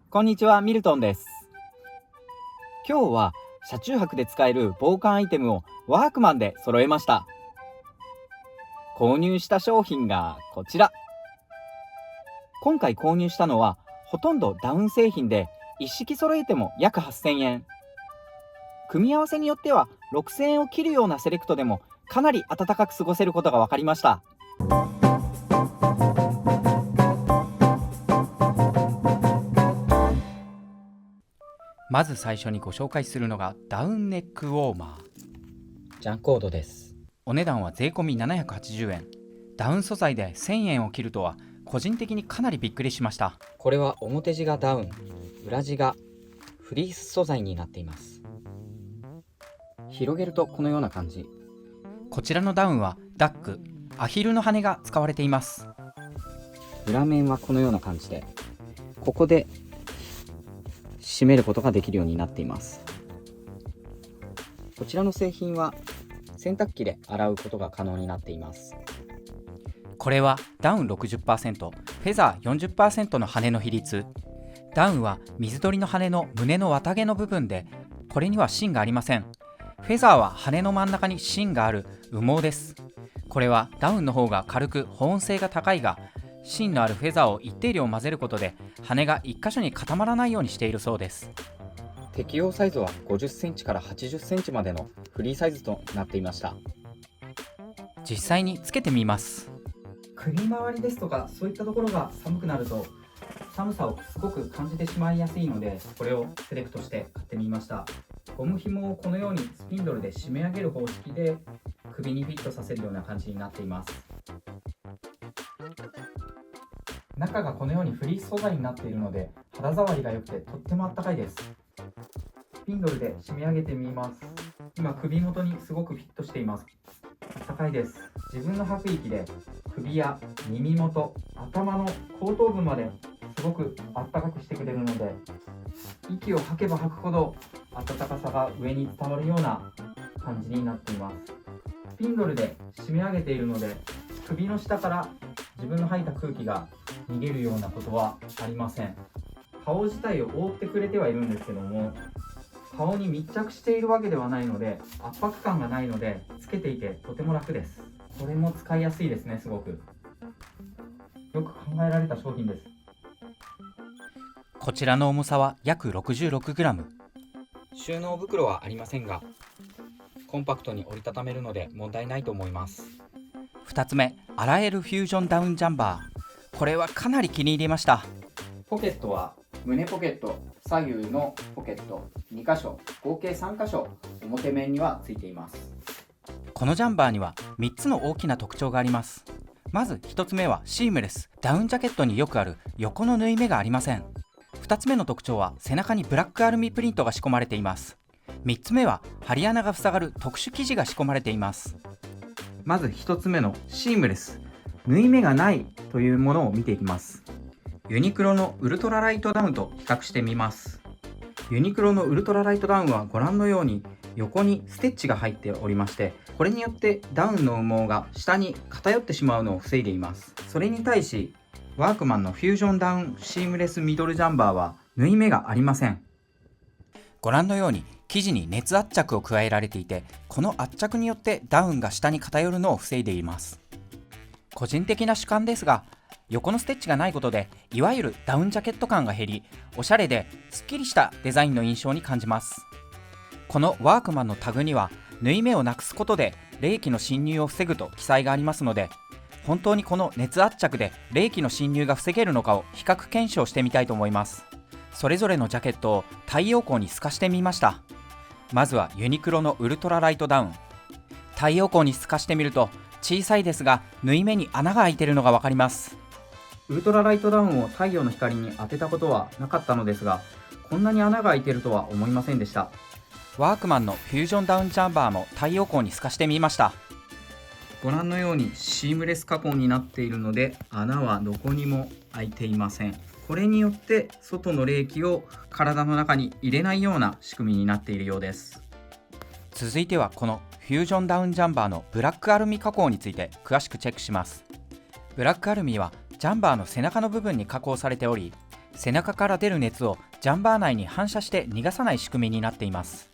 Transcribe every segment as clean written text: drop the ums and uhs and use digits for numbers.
こんにちは、ミルトンです。今日は車中泊で使える防寒アイテムをワークマンで揃えました。購入した商品がこちら。今回購入したのはほとんどダウン製品で、一式揃えても約8000円。組み合わせによっては6000円を切るようなセレクトでもかなり暖かく過ごせることが分かりました。まず最初にご紹介するのがダウンネックウォーマー。ジャンコードです。お値段は税込み780円。ダウン素材で1000円を切るとは個人的にかなりびっくりしました。これは表地がダウン、裏地がフリース素材になっています。広げるとこのような感じ。こちらのダウンはダック、アヒルの羽が使われています。裏面はこのような感じで、ここで締めることができるようになっています。こちらの製品は洗濯機で洗うことが可能になっています。これはダウン 60%、フェザー 40% の羽の比率。ダウンは水鳥の羽の胸の綿毛の部分で、これには芯がありません。フェザーは羽の真ん中に芯がある羽毛です。これはダウンの方が軽く保温性が高いが、芯のあるフェザーを一定量混ぜることで羽が1箇所に固まらないようにしているそうです。適用サイズは50センチから80センチまでのフリーサイズとなっていました。実際につけてみます。首周りですとかそういったところが寒くなると寒さをすごく感じてしまいやすいので、これをセレクトして買ってみました。ゴム紐をこのようにスピンドルで締め上げる方式で首にフィットさせるような感じになっています。中がこのようにフリース素材になっているので肌触りが良くてとってもあったかいです。スピンドルで締め上げてみます。今首元にすごくフィットしています。あったかいです。自分の吐く息で首や耳元、頭の後頭部まですごくあったかくしてくれるので、息を吐けば吐くほど暖かさが上に伝わるような感じになっています。スピンドルで締め上げているので、首の下から自分の吐いた空気が逃げるようなことはありません。顔自体を覆ってくれてはいるんですけども、顔に密着しているわけではないので圧迫感がないので、つけていてとても楽です。これも使いやすいですね。すごくよく考えられた商品です。こちらの重さは約 66g。 収納袋はありませんがコンパクトに折りたためるので問題ないと思います。2つ目、洗えるフュージョンダウンジャンバー。これはかなり気に入りました。ポケットは胸ポケット、左右のポケット2箇所、合計3箇所表面にはついています。このジャンバーには3つの大きな特徴があります。まず1つ目はシームレス。ダウンジャケットによくある横の縫い目がありません。2つ目の特徴は背中にブラックアルミプリントが仕込まれています。3つ目は針穴が塞がる特殊生地が仕込まれています。まず1つ目のシームレス、縫い目がないというものを見ていきます。ユニクロのウルトラライトダウンと比較してみます。ユニクロのウルトラライトダウンはご覧のように横にステッチが入っておりまして、これによってダウンの羽毛が下に偏ってしまうのを防いでいます。それに対しワークマンのフュージョンダウンシームレスミドルジャンバーは縫い目がありません。ご覧のように生地に熱圧着を加えられていて、この圧着によってダウンが下に偏るのを防いでいます。個人的な主観ですが、横のステッチがないことでいわゆるダウンジャケット感が減り、おしゃれですっきりしたデザインの印象に感じます。このワークマンのタグには縫い目をなくすことで冷気の侵入を防ぐと記載がありますので、本当にこの熱圧着で冷気の侵入が防げるのかを比較検証してみたいと思います。それぞれのジャケットを太陽光に透かしてみました。まずはユニクロのウルトラライトダウン。太陽光に透かしてみると小さいですが縫い目に穴が開いているのが分かります。ウルトラライトダウンを太陽の光に当てたことはなかったのですが、こんなに穴が開いているとは思いませんでした。ワークマンのフュージョンダウンジャンバーも太陽光に透かしてみました。ご覧のようにシームレス加工になっているので穴はどこにも開いていません。これによって外の冷気を体の中に入れないような仕組みになっているようです。続いてはこのフュージョンダウンジャンバーのブラックアルミ加工について詳しくチェックします。ブラックアルミはジャンバーの背中の部分に加工されており、背中から出る熱をジャンバー内に反射して逃がさない仕組みになっています。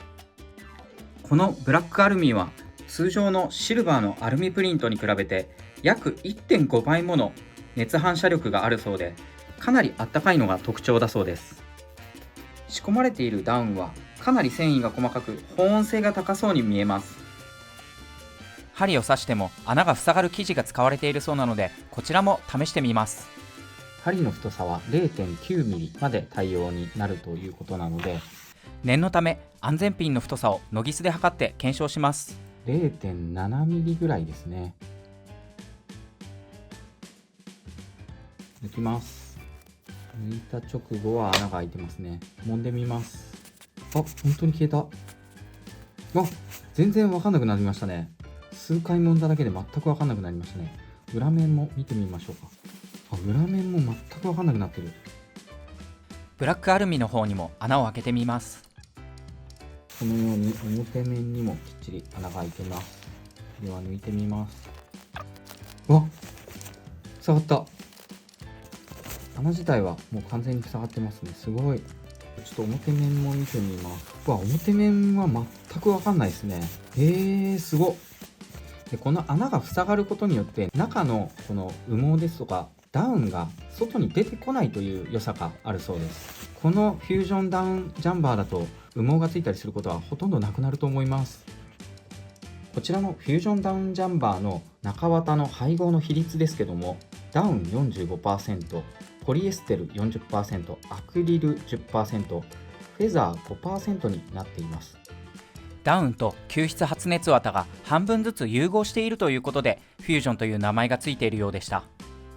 このブラックアルミは通常のシルバーのアルミプリントに比べて約 1.5 倍もの熱反射力があるそうで、かなりあったかいのが特徴だそうです。仕込まれているダウンはかなり繊維が細かく保温性が高そうに見えます。針を刺しても穴が塞がる生地が使われているそうなので、こちらも試してみます。針の太さは 0.9 ミリまで対応になるということなので、念のため安全ピンの太さをノギスで測って検証します。 0.7 ミリぐらいですね。抜きます。抜いた直後は穴が開いてますね。揉んでみます。あ、本当に消えた。あ、全然分かんなくなりましたね。数回揉んだだけで全く分かんなくなりましたね。裏面も見てみましょうか。あ、裏面も全く分かんなくなってる。ブラックアルミの方にも穴を開けてみます。このように表面にもきっちり穴が開いてます。では抜いてみます。わ、塞がった。穴自体はもう完全に塞がってますね。すごい。ちょっと表面も見てみます。わ、表面は全く分かんないですね。すごっ。で、この穴が塞がることによって中のこの羽毛ですとかダウンが外に出てこないという良さがあるそうです。このフュージョンダウンジャンバーだと羽毛がついたりすることはほとんどなくなると思います。こちらのフュージョンダウンジャンバーの中綿の配合の比率ですけども、ダウン 45%、ポリエステル 40%、アクリル 10%、フェザー 5% になっています。ダウンと吸湿発熱綿が半分ずつ融合しているということで、フュージョンという名前がついているようでした。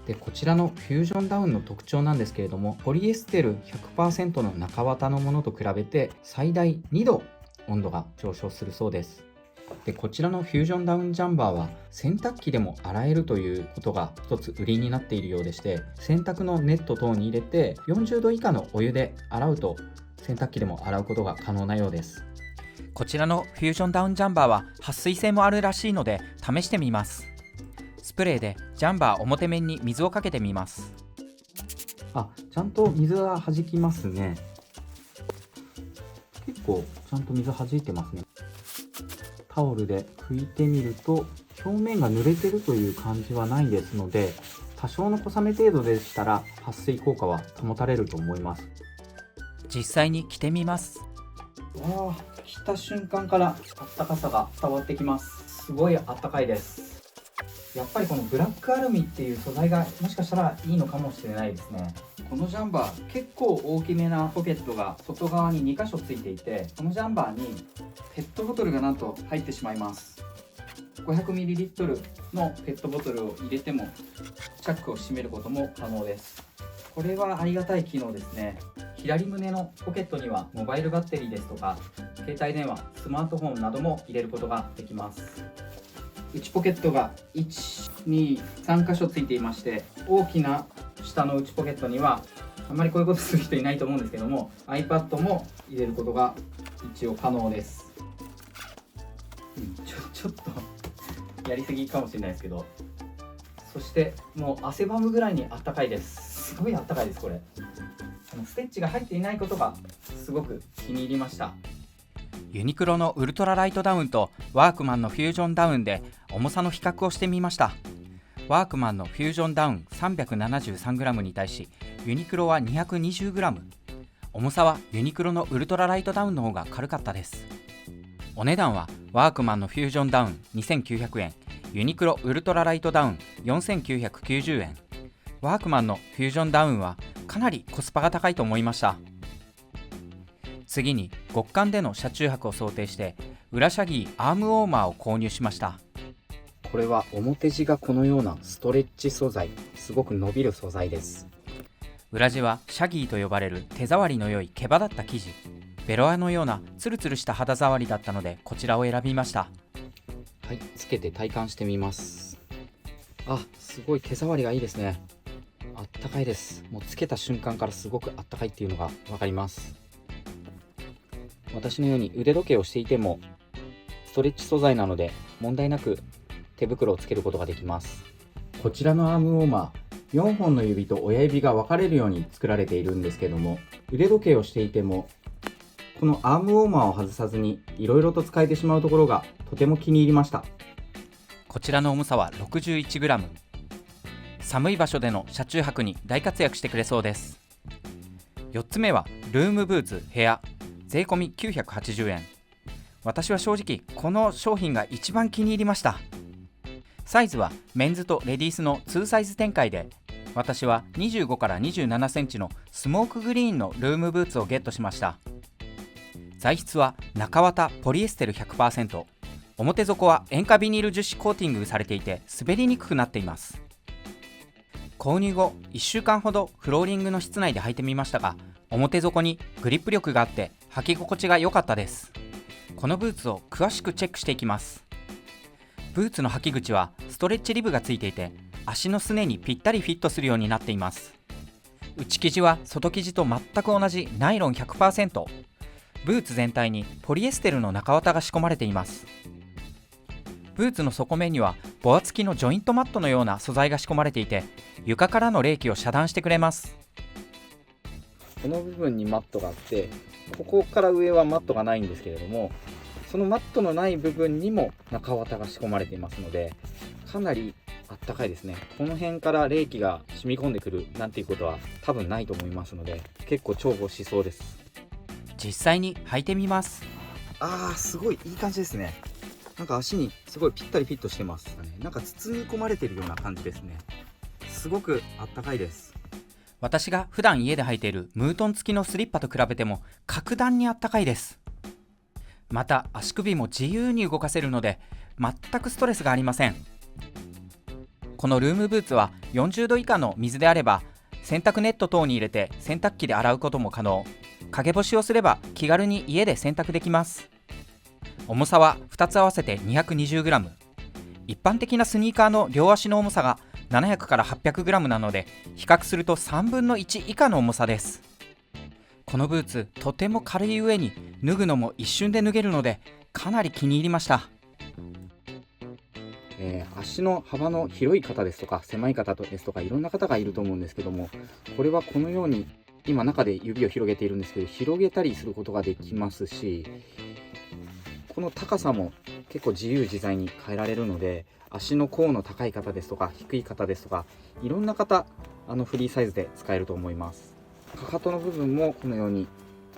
で、こちらのフュージョンダウンの特徴なんですけれども、ポリエステル 100% の中綿のものと比べて最大2度温度が上昇するそうです。で、こちらのフュージョンダウンジャンバーは洗濯機でも洗えるということが一つ売りになっているようでして、洗濯のネット等に入れて40度以下のお湯で洗うと洗濯機でも洗うことが可能なようです。こちらのフュージョンダウンジャンバーは撥水性もあるらしいので試してみます。スプレーでジャンバー表面に水をかけてみます。あ、ちゃんと水は弾きますね。結構ちゃんと水弾いてますね。タオルで拭いてみると表面が濡れてるという感じはないですので、多少の小雨程度でしたら撥水効果は保たれると思います。実際に着てみます。わあ、着た瞬間からあったかさが伝わってきます。すごいあったかいです。やっぱりこのブラックアルミっていう素材がもしかしたらいいのかもしれないですね。このジャンバー結構大きめなポケットが外側に2箇所ついていて、このジャンバーにペットボトルがなんと入ってしまいます。 500ml のペットボトルを入れてもチャックを閉めることも可能です。これはありがたい機能ですね。左胸のポケットにはモバイルバッテリーですとか携帯電話、スマートフォンなども入れることができます。内ポケットが1、2、3箇所ついていまして、大きな下の内ポケットにはあんまりこういうことする人いないと思うんですけども iPad も入れることが一応可能です。ちょっとやりすぎかもしれないですけど、そしてもう汗ばむぐらいにあったかいです。すごいあったかいです。これステッチが入っていないことがすごく気に入りました。ユニクロのウルトラライトダウンとワークマンのフュージョンダウンで重さの比較をしてみました。ワークマンのフュージョンダウン 373g に対しユニクロは 220g。 重さはユニクロのウルトラライトダウンの方が軽かったです。お値段はワークマンのフュージョンダウン2900円、ユニクロウルトラライトダウン4990円。ワークマンのフュージョンダウンはかなりコスパが高いと思いました。次に極寒での車中泊を想定して裏シャギーアームウォーマーを購入しました。これは表地がこのようなストレッチ素材、すごく伸びる素材です。裏地はシャギーと呼ばれる手触りの良い毛羽立った生地、ベロアのようなツルツルした肌触りだったのでこちらを選びました。はい、つけて体感してみます。あ、すごい毛触りがいいですね。あったかいです。もうつけた瞬間からすごくあったかいっていうのが分かります。私のように腕時計をしていてもストレッチ素材なので問題なく手袋をつけることができます。こちらのアームウォーマー4本の指と親指が分かれるように作られているんですけども、腕時計をしていてもこのアームウォーマーを外さずにいろいろと使えてしまうところがとても気に入りました。こちらの重さは 61g。 寒い場所での車中泊に大活躍してくれそうです。4つ目はルームブーツヘア、税込み980円。私は正直この商品が一番気に入りました。サイズはメンズとレディースの2サイズ展開で、私は25から27センチのスモークグリーンのルームブーツをゲットしました。材質は中綿ポリエステル 100%、 表底は塩化ビニール樹脂コーティングされていて滑りにくくなっています。購入後1週間ほどフローリングの室内で履いてみましたが、表底にグリップ力があって履き心地が良かったです。このブーツを詳しくチェックしていきます。ブーツの履き口はストレッチリブがついていて、足のすねにぴったりフィットするようになっています。内生地は外生地と全く同じナイロン 100%。 ブーツ全体にポリエステルの中綿が仕込まれています。ブーツの底面にはボア付きのジョイントマットのような素材が仕込まれていて、床からの冷気を遮断してくれます。この部分にマットがあって、ここから上はマットがないんですけれども、そのマットのない部分にも中綿が仕込まれていますので、かなりあったかいですね。この辺から冷気が染み込んでくるなんていうことは多分ないと思いますので、結構重宝しそうです。実際に履いてみます。すごいいい感じですね。なんか足にすごいぴったりフィットしてますね。なんか包み込まれてるような感じですね。すごくあったかいです。私が普段家で履いているムートン付きのスリッパと比べても格段にあったかいです。また足首も自由に動かせるので全くストレスがありません。このルームブーツは40度以下の水であれば洗濯ネット等に入れて洗濯機で洗うことも可能。陰干しをすれば気軽に家で洗濯できます。重さは2つ合わせて 220g。 一般的なスニーカーの両足の重さが700から 800g なので、比較すると3分の1以下の重さです。このブーツとても軽い上に脱ぐのも一瞬で脱げるのでかなり気に入りました。足の幅の広い方ですとか狭い方ですとかいろんな方がいると思うんですけども、これはこのように今中で指を広げているんですけど、広げたりすることができますし、この高さも結構自由自在に変えられるので、足の甲の高い方ですとか低い方ですとかいろんな方フリーサイズで使えると思います。かかとの部分もこのように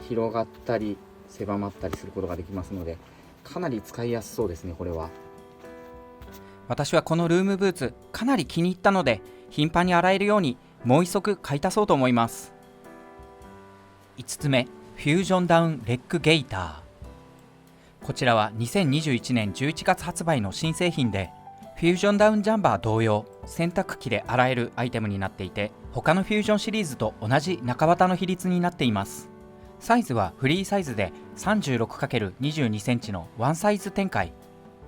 広がったり狭まったりすることができますので、かなり使いやすそうですね。これは私はこのルームブーツかなり気に入ったので、頻繁に洗えるようにもう一足買い足そうと思います。5つ目、フュージョンダウンレッグゲイター。こちらは2021年11月発売の新製品で、フュージョンダウンジャンバー同様洗濯機で洗えるアイテムになっていて、他のフュージョンシリーズと同じ中綿の比率になっています。サイズはフリーサイズで 36×22 センチのワンサイズ展開。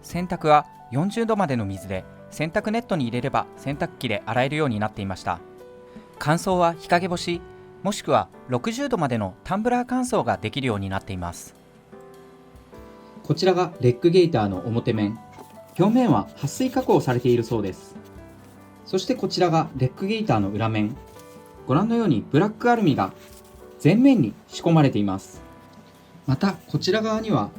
洗濯は40度までの水で洗濯ネットに入れれば洗濯機で洗えるようになっていました。乾燥は日陰干しもしくは60度までのタンブラー乾燥ができるようになっています。こちらがレッグゲイターの表面。表面は撥水加工されているそうです。そしてこちらがレッグゲイターの裏面。ご覧のようにブラックアルミが全面に仕込まれています。またこちら側には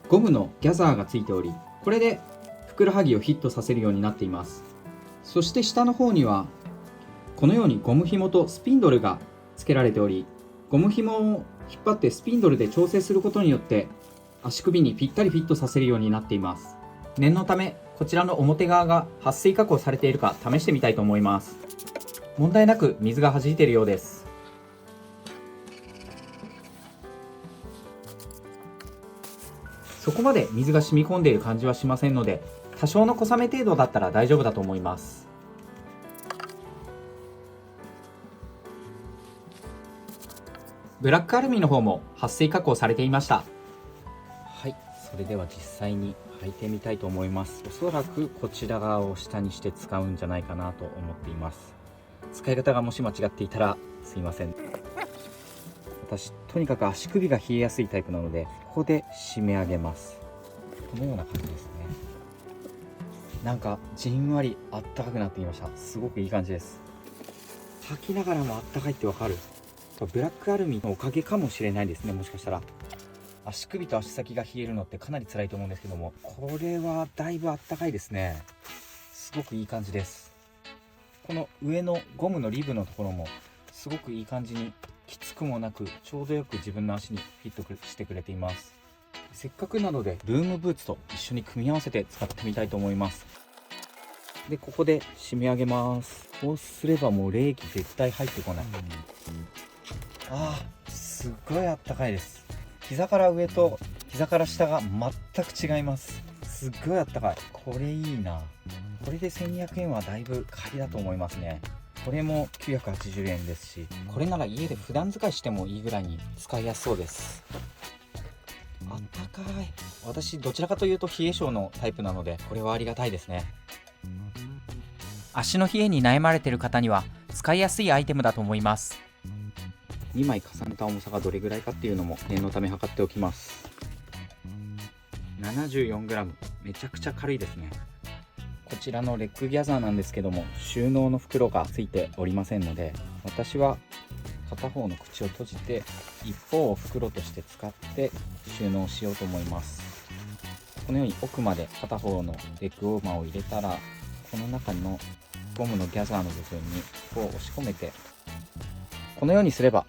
ゴムのギャザーがついており、これでふくらはぎをフィットさせるようになっています。そして下の方にはこのようにゴム紐とスピンドルが付けられており、ゴム紐を引っ張ってスピンドルで調整することによって足首にぴったりフィットさせるようになっています。念のためこちらの表側が撥水加工されているか試してみたいと思います。問題なく水が弾いているようです。そこまで水が染み込んでいる感じはしませんので、多少の小雨程度だったら大丈夫だと思います。ブラックアルミの方も撥水加工されていました。はい、それでは実際に履いてみたいと思います。おそらくこちら側を下にして使うんじゃないかなと思っています。使い方がもし間違っていたらすいません。私とにかく足首が冷えやすいタイプなので、ここで締め上げます。このような感じですね。なんかじんわりあったかくなってきました。すごくいい感じです。履きながらもあったかいってわかる。ブラックアルミのおかげかもしれないですね。もしかしたら足首と足先が冷えるのってかなり辛いと思うんですけども、これはだいぶあったかいですね。すごくいい感じです。この上のゴムのリブのところもすごくいい感じにきつくもなく、ちょうどよく自分の足にフィットしてくれています。せっかくなのでルームブーツと一緒に組み合わせて使ってみたいと思います。でここで締め上げます。こうすればもう冷気絶対入ってこない。すっごいあったかいです。膝から上と膝から下が全く違います。すっごいあったかい。これいいな。これで1200円はだいぶ買いだと思いますね。これも980円ですし、これなら家で普段使いしてもいいぐらいに使いやすそうです。あったかい。私どちらかというと冷え性のタイプなので、これはありがたいですね。足の冷えに悩まれている方には使いやすいアイテムだと思います。2枚重ねた重さがどれぐらいかっていうのも念のため測っておきます。 74g、 めちゃくちゃ軽いですね。こちらのレッグギャザーなんですけども、収納の袋がついておりませんので、私は片方の口を閉じて一方を袋として使って収納しようと思います。このように奥まで片方のレッグウォーマーを入れたら、この中のゴムのギャザーの部分にこう押し込めて、このようにすれば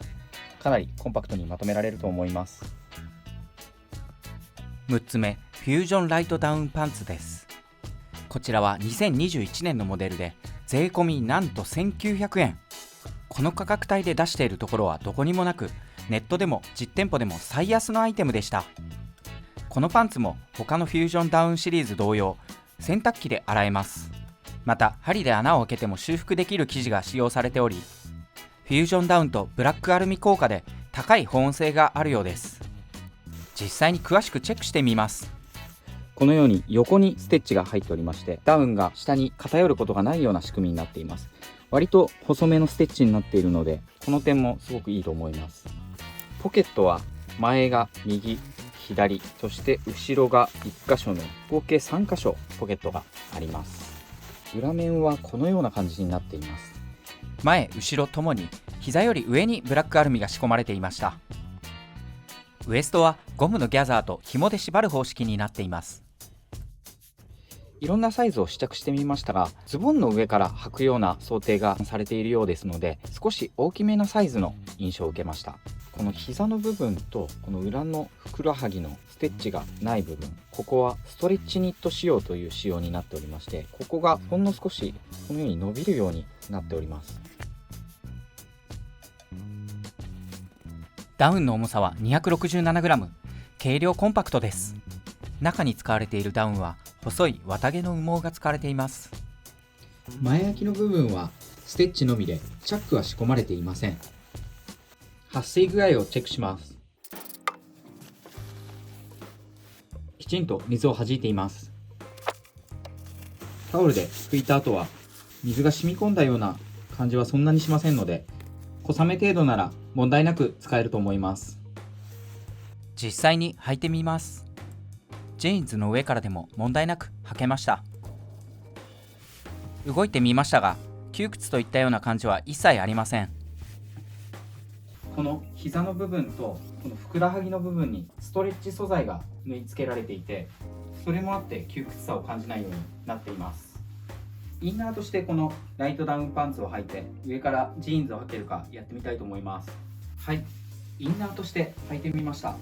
かなりコンパクトにまとめられると思います。6つ目、フュージョンライトダウンパンツです。こちらは2021年のモデルで税込みなんと1900円。この価格帯で出しているところはどこにもなく、ネットでも実店舗でも最安のアイテムでした。このパンツも他のフュージョンダウンシリーズ同様、洗濯機で洗えます。また針で穴を開けても修復できる生地が使用されており、フュージョンダウンとブラックアルミ効果で高い保温性があるようです。実際に詳しくチェックしてみます。このように横にステッチが入っておりまして、ダウンが下に偏ることがないような仕組みになっています。割と細めのステッチになっているので、この点もすごくいいと思います。ポケットは前が右、左、そして後ろが1箇所の合計3箇所ポケットがあります。裏面はこのような感じになっています。前後ろともに膝より上にブラックアルミが仕込まれていました。ウエストはゴムのギャザーと紐で縛る方式になっています。いろんなサイズを試着してみましたが、ズボンの上から履くような想定がされているようですので、少し大きめなサイズの印象を受けました。この膝の部分とこの裏のふくらはぎのステッチがない部分、ここはストレッチニット仕様という仕様になっておりまして、ここがほんの少しこのように伸びるようになっております。ダウンの重さは 267g、 軽量コンパクトです。中に使われているダウンは細い綿毛の羽毛が使われています。前開きの部分はステッチのみでチャックは仕込まれていません。撥水具合をチェックします。きちんと水を弾いています。タオルで拭いた後は水が染み込んだような感じはそんなにしませんので、小雨程度なら問題なく使えると思います。実際に履いてみます。ジーンズの上からでも問題なく履けました。動いてみましたが、窮屈といったような感じは一切ありません。この膝の部分とこのふくらはぎの部分にストレッチ素材が縫い付けられていて、それもあって窮屈さを感じないようになっています。インナーとしてこのライトダウンパンツを履いて上からジーンズを履けるかやってみたいと思います。はい、インナーとして履いてみました。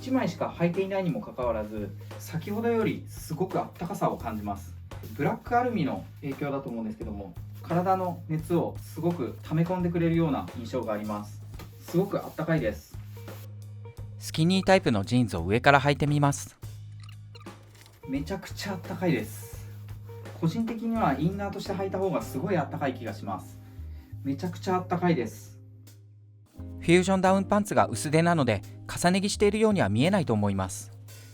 1枚しか履いていないにもかかわらず、先ほどよりすごくあったかさを感じます。ブラックアルミの影響だと思うんですけども、体の熱をすごく溜め込んでくれるような印象があります。すごくあったかいです。スキニータイプのジーンズを上から履いてみます。めちゃくちゃあったかいです。個人的にはインナーとして履いた方がすごいあったかい気がします。めちゃくちゃあったかいです。フュージョンダウンパンツが薄手なので重ね着しているようには見えないと思います。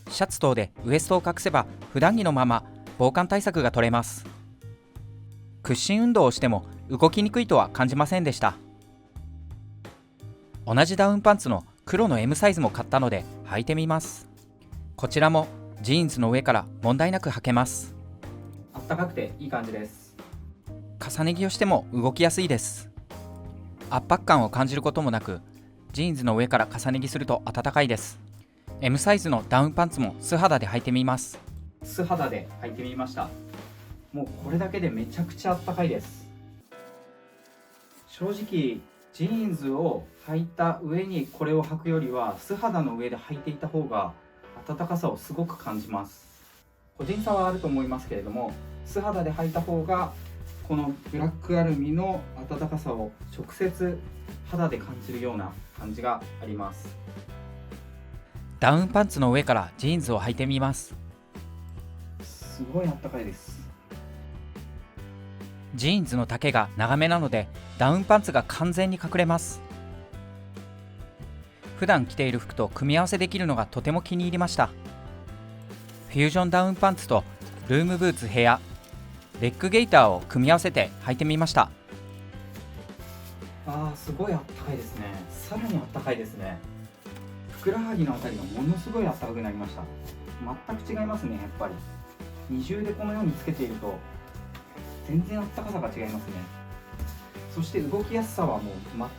シャツ等でウエストを隠せば普段着のまま防寒対策が取れます。屈伸運動をしても動きにくいとは感じませんでした。同じダウンパンツの黒の M サイズも買ったので履いてみます。こちらもジーンズの上から問題なく履けます。あったかくていい感じです。重ね着をしても動きやすいです。圧迫感を感じることもなく、ジーンズの上から重ね着すると暖かいです。 M サイズのダウンパンツも素肌で履いてみます。素肌で履いてみました。もうこれだけでめちゃくちゃ暖かいです。正直ジーンズを履いた上にこれを履くよりは素肌の上で履いていた方が暖かさをすごく感じます。個人差はあると思いますけれども、素肌で履いた方がこのブラックアルミの暖かさを直接肌で感じるような感じがあります。ダウンパンツの上からジーンズを履いてみます。すごい暖かいです。ジーンズの丈が長めなのでダウンパンツが完全に隠れます。普段着ている服と組み合わせできるのがとても気に入りました。フュージョンダウンパンツとルームブーツヘア、レッグゲイターを組み合わせて履いてみました。すごい暖かいですね。さらに暖かいですね。ふくらはぎのあたりがものすごい暖かくなりました。全く違いますね。やっぱり二重でこのようにつけていると全然暖かさが違いますね。そして動きやすさはもう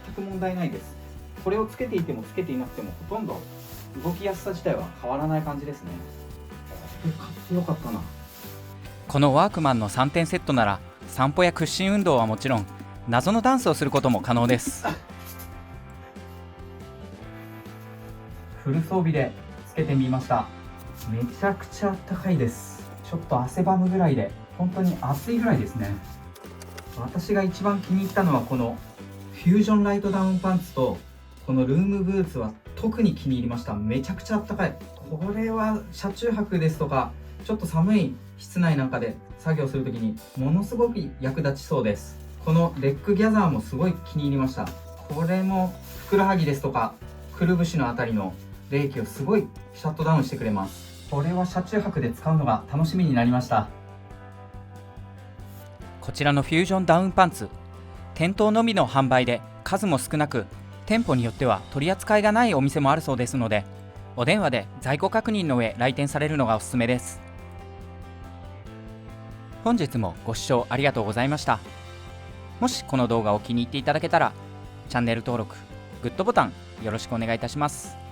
全く問題ないです。これをつけていてもつけていなくてもほとんど動きやすさ自体は変わらない感じですね。これ買ってよかったな。このワークマンの3点セットなら散歩や屈伸運動はもちろん謎のダンスをすることも可能です。フル装備でつけてみました。めちゃくちゃ暖かいです。ちょっと汗ばむぐらいで本当に暑いぐらいですね。私が一番気に入ったのはこのフュージョンライトダウンパンツとこのルームブーツは特に気に入りました。めちゃくちゃ暖かい。これは車中泊ですとかちょっと寒い室内なんかで作業するときにものすごく役立ちそうです。このレッグギャザーもすごい気に入りました。これもふくらはぎですとかくるぶしのあたりの冷気をすごいシャットダウンしてくれます。これは車中泊で使うのが楽しみになりました。こちらのフュージョンダウンパンツ、店頭のみの販売で数も少なく、店舗によっては取り扱いがないお店もあるそうですので、お電話で在庫確認の上来店されるのがおすすめです。本日もご視聴ありがとうございました。もしこの動画を気に入っていただけたらチャンネル登録、グッドボタンよろしくお願いいたします。